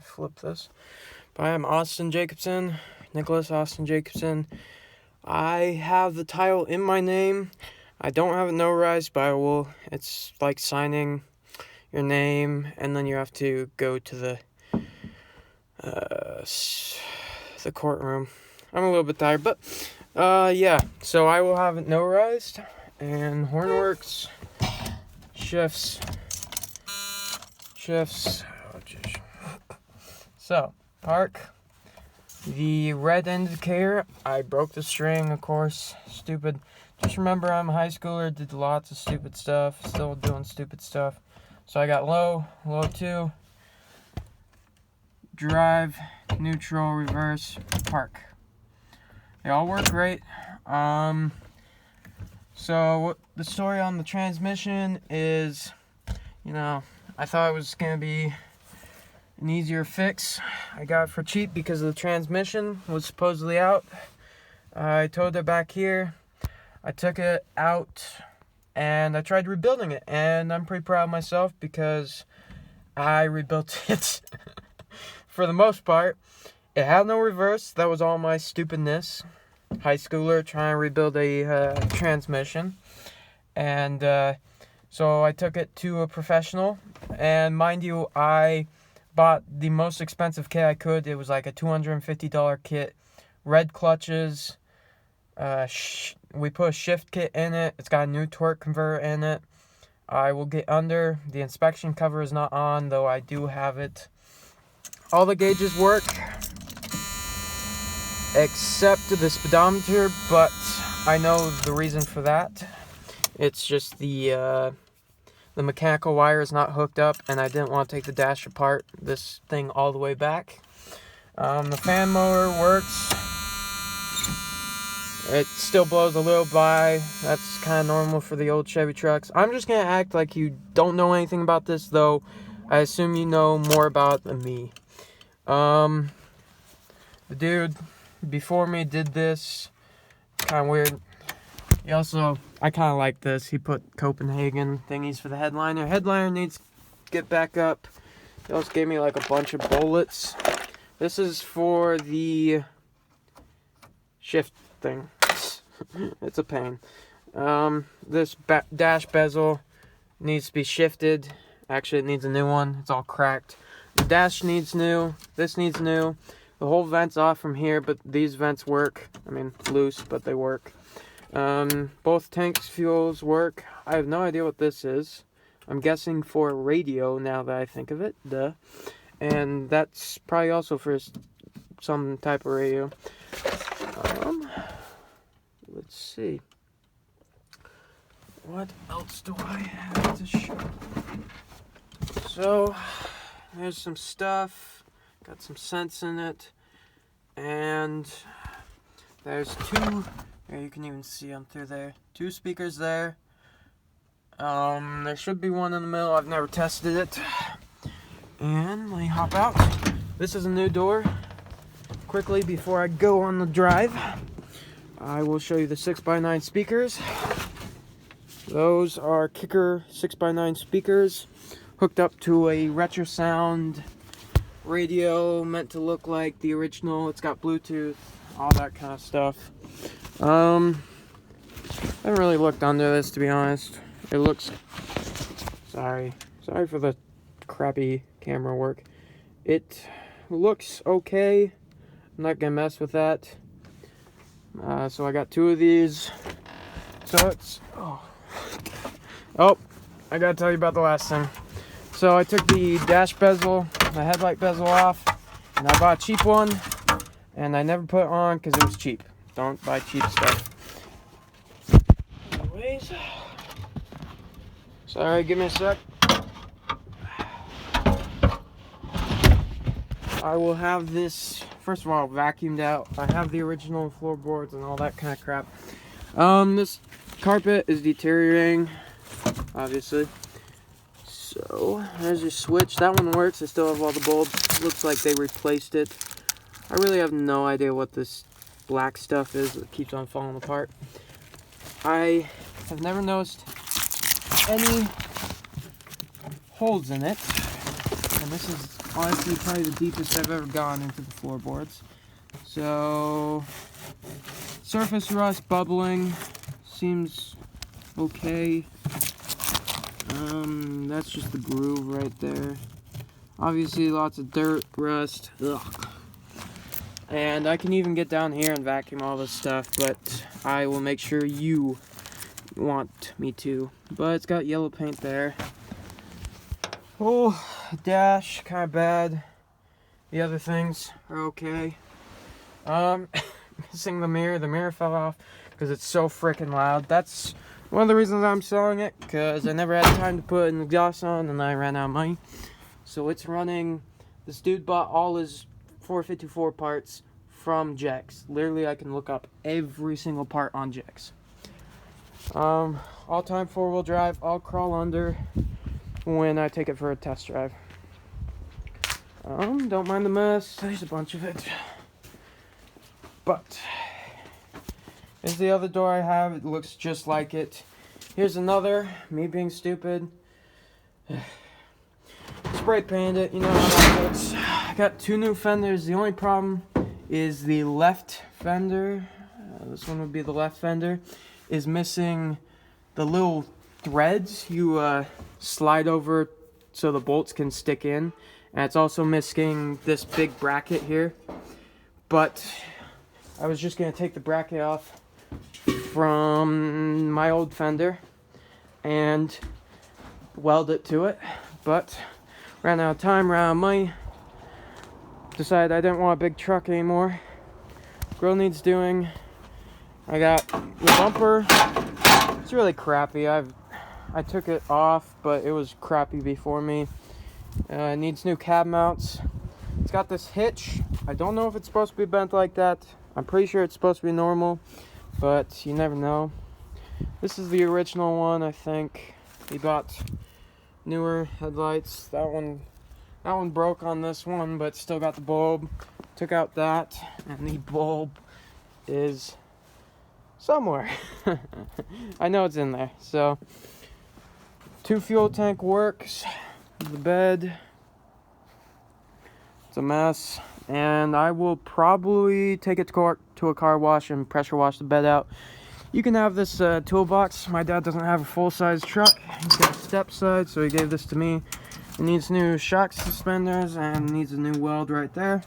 flip this. But I am Austin Jacobson, Nicholas Austin Jacobson. I have the title in my name. I don't have it notarized, but I will. It's like signing your name, and then you have to go to the courtroom. I'm a little bit tired, but yeah. So I will have it notarized, and Hornworks shifts. Oh, geez. So park. The red indicator, I broke the string, of course. Stupid. Just remember, I'm a high schooler, did lots of stupid stuff, still doing stupid stuff. So I got low 2, drive, neutral, reverse, park. They all work great. So what the story on the transmission is, I thought it was going to be an easier fix. I got it for cheap because the transmission was supposedly out. I towed it back here. I took it out and I tried rebuilding it, and I'm pretty proud of myself because I rebuilt it for the most part. It had no reverse. That was all my stupidness. High schooler trying to rebuild a transmission. And so I took it to a professional, and mind you, I bought the most expensive kit I could. It was like a $250 kit. Red clutches. We put a shift kit in it. It's got a new torque converter in it. I will get under. The inspection cover is not on, though I do have it. All the gauges work except the speedometer, but I know the reason for that. It's just the mechanical wire is not hooked up, and I didn't want to take the dash apart, this thing all the way back. The fan motor works. It still blows a little by. That's kind of normal for the old Chevy trucks. I'm just going to act like you don't know anything about this, though I assume you know more about it than me. The dude before me did this. Kind of weird. I kind of like this. He put Copenhagen thingies for the headliner. Headliner needs to get back up. He also gave me like a bunch of bullets. This is for the shift thing. It's a pain. This dash bezel needs to be shifted. Actually, it needs a new one. It's all cracked. The dash needs new. This needs new. The whole vent's off from here, but these vents work. I mean, loose, but they work. Both tanks fuels work. I have no idea what this is. I'm guessing for radio now that I think of it. Duh. And that's probably also for some type of radio. Let's see. What else do I have to show? So, there's some stuff. Got some sense in it. And there's two. There, you can even see them through there. 2 speakers there. There should be one in the middle. I've never tested it. And let me hop out. This is a new door. Quickly, before I go on the drive, I will show you the 6x9 speakers. Those are Kicker 6x9 speakers hooked up to a Retrosound radio meant to look like the original. It's got Bluetooth, all that kind of stuff. I haven't really looked under this, to be honest. It looks... Sorry for the crappy camera work. It looks okay. I'm not gonna mess with that. So I got 2 of these. So it's... Oh, I gotta tell you about the last thing. So I took the dash bezel, the headlight bezel off, and I bought a cheap one, and I never put it on because it was cheap. Don't buy cheap stuff. Anyways, sorry, give me a sec. I will have this, first of all, vacuumed out. I have the original floorboards and all that kind of crap. This carpet is deteriorating, obviously. So, there's your switch. That one works. I still have all the bulbs. Looks like they replaced it. I really have no idea what this black stuff is that keeps on falling apart. I have never noticed any holes in it. And this is honestly probably the deepest I've ever gone into the floorboards. So, surface rust bubbling seems okay. That's just the groove right there. Obviously lots of dirt, rust, ugh. And I can even get down here and vacuum all this stuff, but I will make sure you want me to. But it's got yellow paint there. Oh, dash, kind of bad. The other things are okay. Missing the mirror. The mirror fell off because it's so freaking loud. That's one of the reasons I'm selling it, because I never had time to put an exhaust on and I ran out of money. So it's running. This dude bought all his 454 parts from Jex. Literally, I can look up every single part on Jex. All-time four-wheel drive. I'll crawl under when I take it for a test drive. Don't mind the mess. There's a bunch of it. But here's the other door I have. It looks just like it. Here's another. Me being stupid. Spray painted it. You know how that looks. I got two new fenders. The only problem is the left fender. This one would be the left fender. Is missing the little threads you slide over so the bolts can stick in. And it's also missing this big bracket here. But I was just going to take the bracket off from my old fender and weld it to it. But ran out of time, ran out of money. Decided I didn't want a big truck anymore. Grill needs doing. I got the bumper. It's really crappy. I took it off, but it was crappy before me. It needs new cab mounts. It's got this hitch. I don't know if it's supposed to be bent like that. I'm pretty sure it's supposed to be normal, but you never know. This is the original one, I think. He bought newer headlights. That one broke on this one, but still got the bulb. Took out that, and the bulb is somewhere. I know it's in there. So, 2 fuel tank works. The bed, it's a mess, and I will probably take it to a car wash and pressure wash the bed out. You can have this toolbox. My dad doesn't have a full-size truck. He's got a step side, so he gave this to me. It needs new shock suspenders and needs a new weld right there.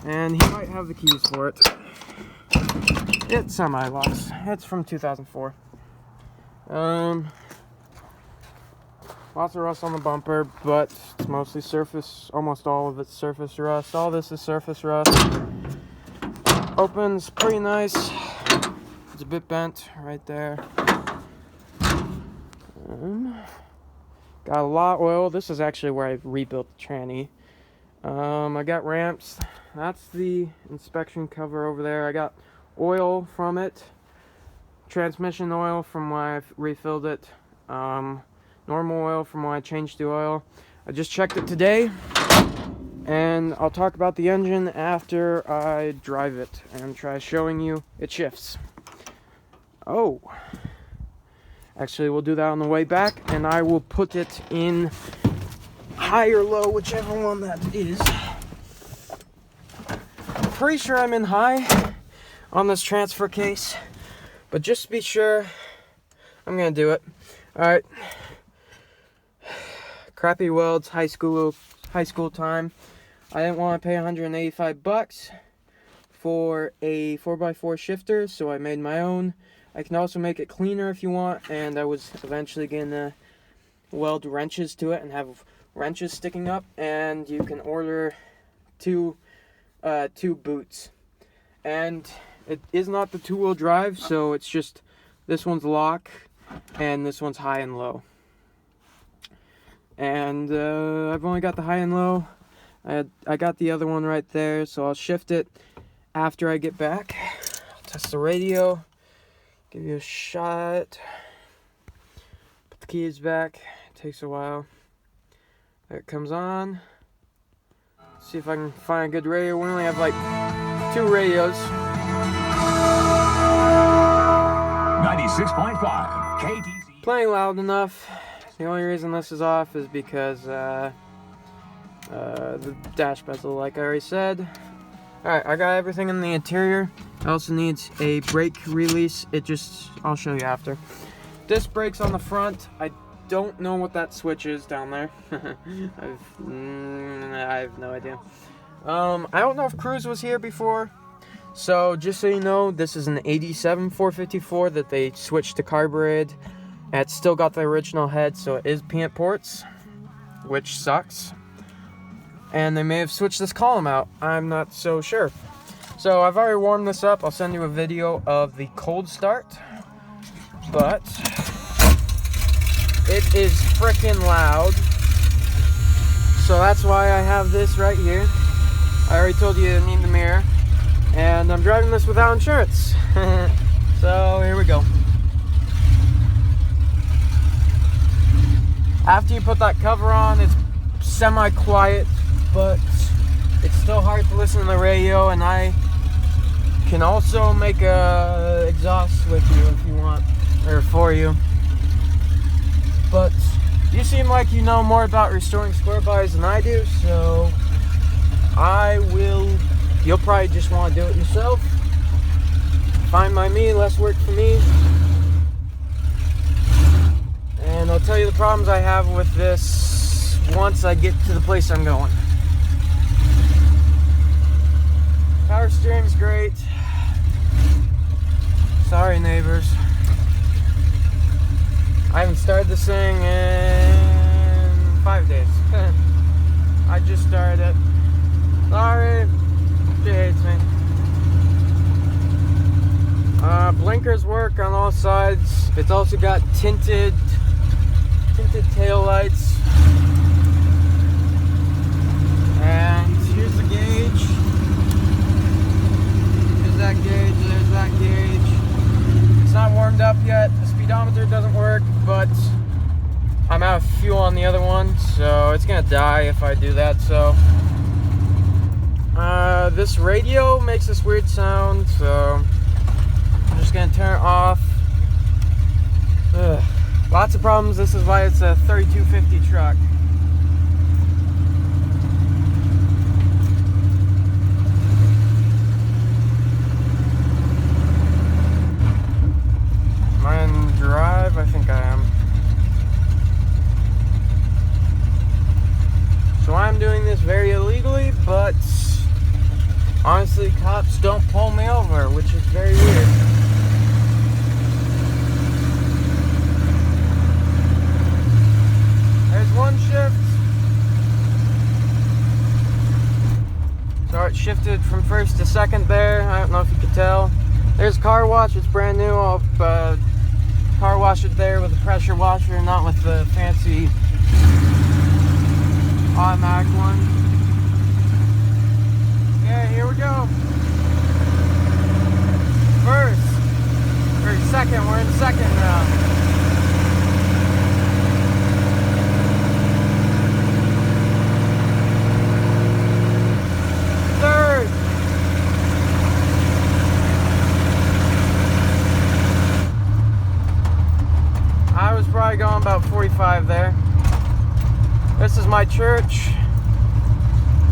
And he might have the keys for it. It's semi-locks. It's from 2004. Lots of rust on the bumper, but it's mostly surface, almost all of it's surface rust. All this is surface rust. Opens pretty nice. It's a bit bent right there. Got a lot of oil. This is actually where I rebuilt the tranny. I got ramps. That's the inspection cover over there. I got oil from it. Transmission oil from when I refilled it. Normal oil from when I changed the oil. I just checked it today, and I'll talk about the engine after I drive it and try showing you it shifts. Oh, actually we'll do that on the way back, and I will put it in high or low, whichever one that is. I'm pretty sure I'm in high on this transfer case, but just to be sure, I'm gonna do it. Alright. Crappy welds, high school time. I didn't want to pay $185 for a 4x4 shifter, so I made my own. I can also make it cleaner if you want, and I was eventually gonna weld wrenches to it and have wrenches sticking up, and you can order two boots. And it is not the 2-wheel drive, so it's just this one's lock and this one's high and low. And I've only got the high and low. I got the other one right there, so I'll shift it after I get back. I'll test the radio, give you a shot, put the keys back. It takes a while. There it comes on. Let's see if I can find a good radio. We only have like 2 radios. 96.5 KTZ. Playing loud enough. The only reason this is off is because the dash bezel, like I already said. Alright, I got everything in the interior. It also needs a brake release. I'll show you after. Disc brakes on the front. I don't know what that switch is down there. I have no idea. I don't know if Cruise was here before. So, just so you know, this is an 87 454 that they switched to carbureted. And it's still got the original head, so it is paint ports, which sucks. And they may have switched this column out. I'm not so sure. So, I've already warmed this up. I'll send you a video of the cold start. But it is freaking loud. So, that's why I have this right here. I already told you I need the mirror. And I'm driving this without insurance. So here we go. After you put that cover on, it's semi-quiet, but it's still hard to listen to the radio, and I can also make a exhaust with you if you want, or for you. But you seem like you know more about restoring square bodies than I do, so you'll probably just want to do it yourself. Fine by me, less work for me. And I'll tell you the problems I have with this once I get to the place I'm going. Power steering's great. Sorry, neighbors. I haven't started this thing in 5 days. I just started it. Sorry. She hates me. Blinkers work on all sides. It's also got tinted tail lights. And here's the gauge. There's that gauge. There's that gauge. It's not warmed up yet. The speedometer doesn't work, but I'm out of fuel on the other one, so it's gonna die if I do that. So. This radio makes this weird sound, so I'm just gonna turn it off. Ugh. Lots of problems. This is why it's a 3250 truck. Am I in drive? I think I am. So I'm doing this very illegally, but honestly, cops don't pull me over, which is very weird. There's one shift. So it shifted from first to second there. I don't know if you could tell. There's a car wash. It's brand new. I'll car wash it there with a pressure washer, not with the fancy automatic one. Yeah, here we go. Second, we're in second now. Third. I was probably going about 45 there. This is my church.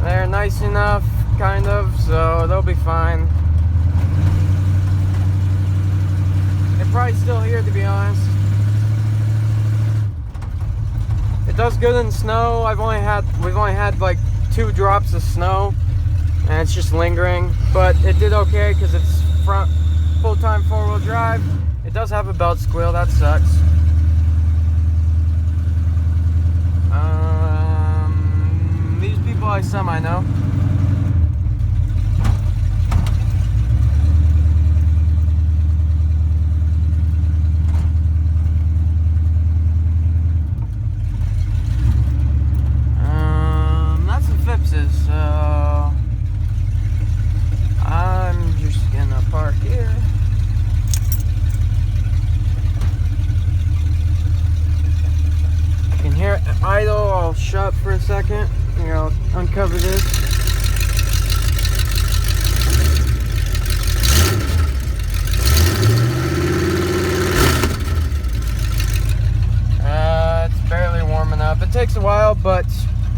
They're nice enough, kind of, so they'll be fine. They're probably still here, to be honest. It does good in snow. we've only had like 2 drops of snow, and it's just lingering. But it did okay because it's full-time 4-wheel drive. It does have a belt squeal. That sucks. These people I semi-know. That's some Phipps's, so I'm just gonna park here. You can hear it idle. I'll shut up for a second. Here, I'll uncover this. It's barely warming up. It takes a while, but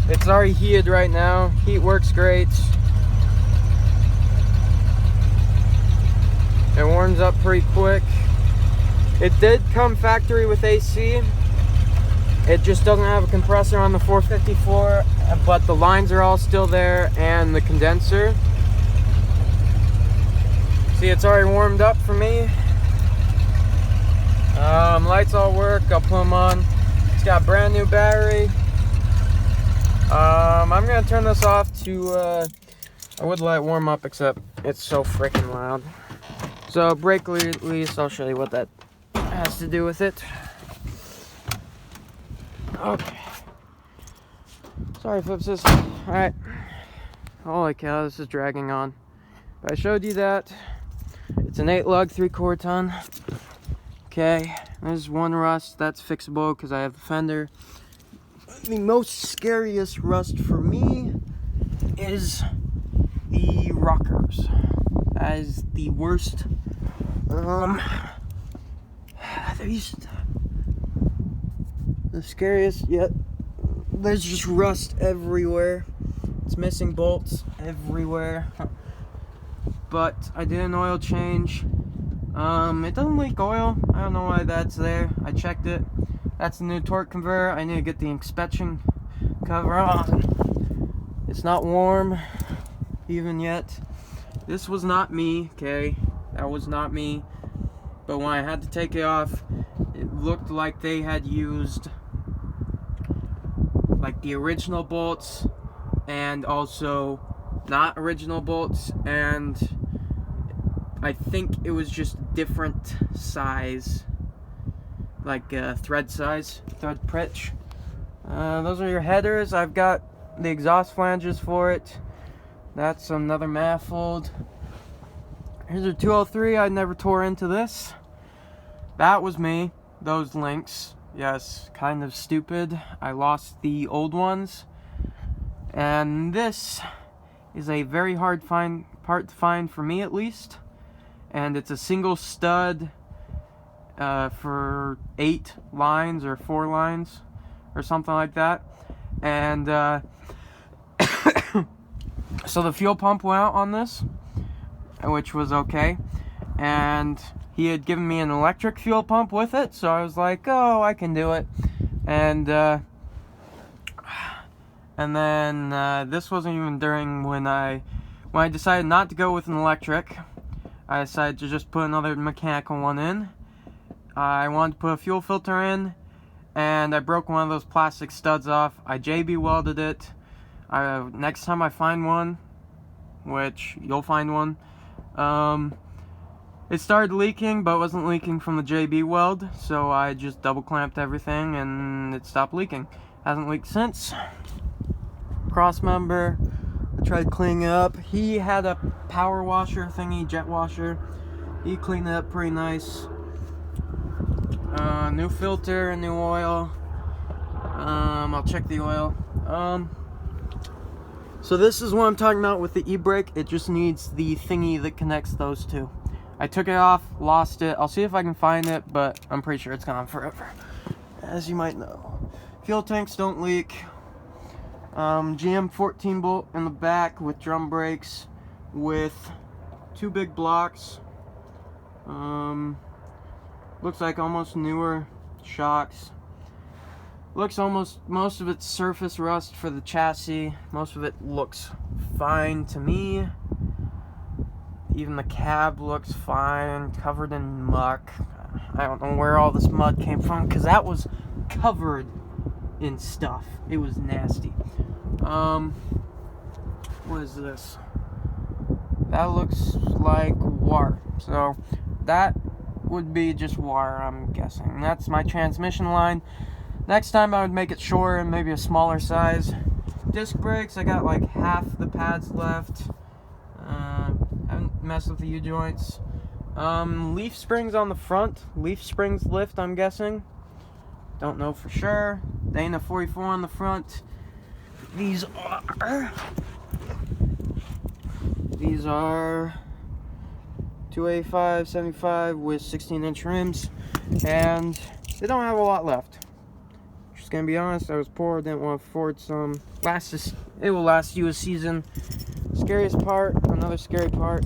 It's already heated right now. Heat works great. It warms up pretty quick. It did come factory with AC. It just doesn't have a compressor on the 454, but the lines are all still there and the condenser. See, it's already warmed up for me. Lights all work. I'll put them on. It's got a brand new battery. I'm gonna turn this off to, I would let it warm up, except it's so freaking loud. So brake release, I'll show you what that has to do with it. Okay. Sorry, Flipsis. Alright. Holy cow, this is dragging on. But I showed you that. It's an 8 lug, 3/4 ton. Okay, there's one rust. That's fixable because I have the fender. The most scariest rust for me is the rockers. That is the worst. The scariest yet. There's just rust everywhere. It's missing bolts everywhere. But I did an oil change. It doesn't leak oil. I don't know why that's there. I checked it. That's the new torque converter. I need to get the inspection cover on. It's not warm even yet. This was not me, okay? That was not me. But when I had to take it off, it looked like they had used like the original bolts and also not original bolts, and I think it was just different size, like thread size, thread pitch. Those are your headers. I've got the exhaust flanges for it. That's another manifold. Here's a 203. I never tore into this. That was me. Those links. Yes, kind of stupid. I lost the old ones. And this is a very hard part to find for me, at least. And it's a single stud for 8 lines or 4 lines or something like that. And so the fuel pump went out on this, which was okay. And he had given me an electric fuel pump with it, so I was like, oh, I can do it. And then this wasn't even during when I decided not to go with an electric. I decided to just put another mechanical one in. I wanted to put a fuel filter in, and I broke one of those plastic studs off. I JB welded it. Next time I find one, which you'll find one, it started leaking, but it wasn't leaking from the JB weld, so I just double clamped everything and it stopped leaking. Hasn't leaked since. Cross member, I tried cleaning it up. He had a power washer thingy, jet washer. He cleaned it up pretty nice. New filter, new oil. I'll check the oil. So this is what I'm talking about with the e-brake. It just needs the thingy that connects those two. I took it off, lost it. I'll see if I can find it, but I'm pretty sure it's gone forever, as you might know. Fuel tanks don't leak. GM 14 bolt in the back with drum brakes with 2 big blocks. Looks like almost newer shocks. Looks almost, most of it's surface rust for the chassis. Most of it looks fine to me. Even the cab looks fine, covered in muck. I don't know where all this mud came from, because that was covered in stuff. It was nasty. What is this? That looks like wire. So that would be just wire, I'm guessing. That's my transmission line. Next time I would make it shorter and maybe a smaller size. Disc brakes, I got like half the pads left. Haven't messed with the U-joints. Leaf springs on the front. Leaf springs lift, I'm guessing. Don't know for sure. Dana 44 on the front. These are 285/75 with 16-inch rims, and they don't have a lot left. Just gonna be honest, I was poor, didn't want to afford some. It will last you a season. Scariest part, another scary part,